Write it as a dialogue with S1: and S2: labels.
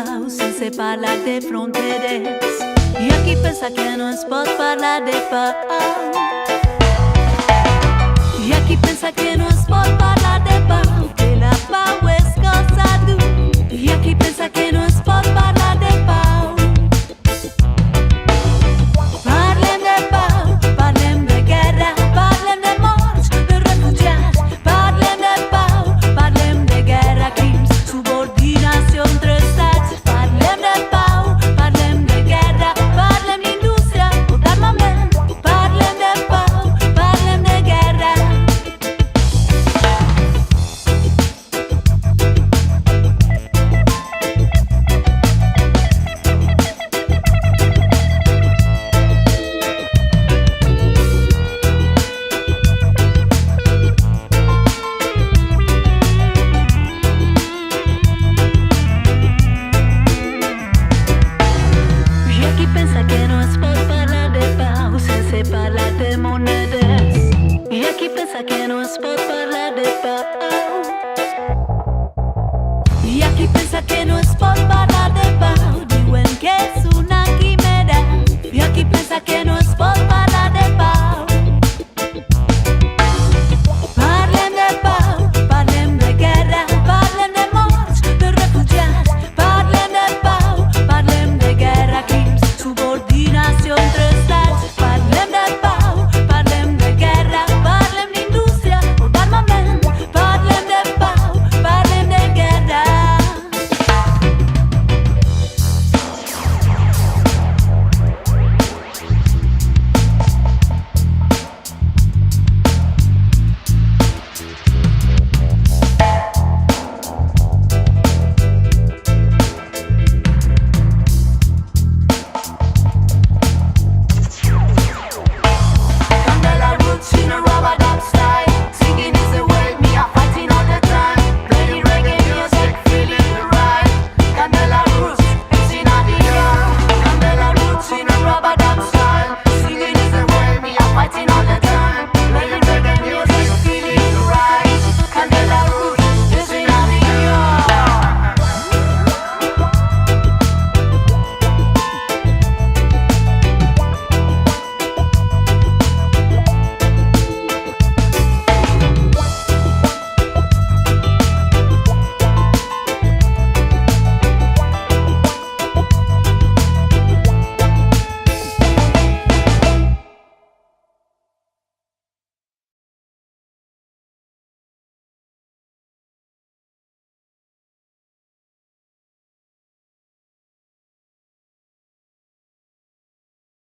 S1: pau sense parlar de fronteres. I a qui pensa que no es pot parlar de pau? I a qui pensa que no es pot parlar de pau? Que la pau és cosa d'un. I a qui pensa que no es pot parlar de pau? Parlem de pau, parlem de guerra, parlem de morts, de refugiats. Parlem de pau, parlem de guerra, crims, subordinació entre estats. Parlem de pau, parlem de guerra, parlem d'indústria o d'armament. Parlem de pau, parlem de guerra. Hi ha qui pensa que no es pot parlar de pau sense parlar de monedes. Hi ha qui pensa que no es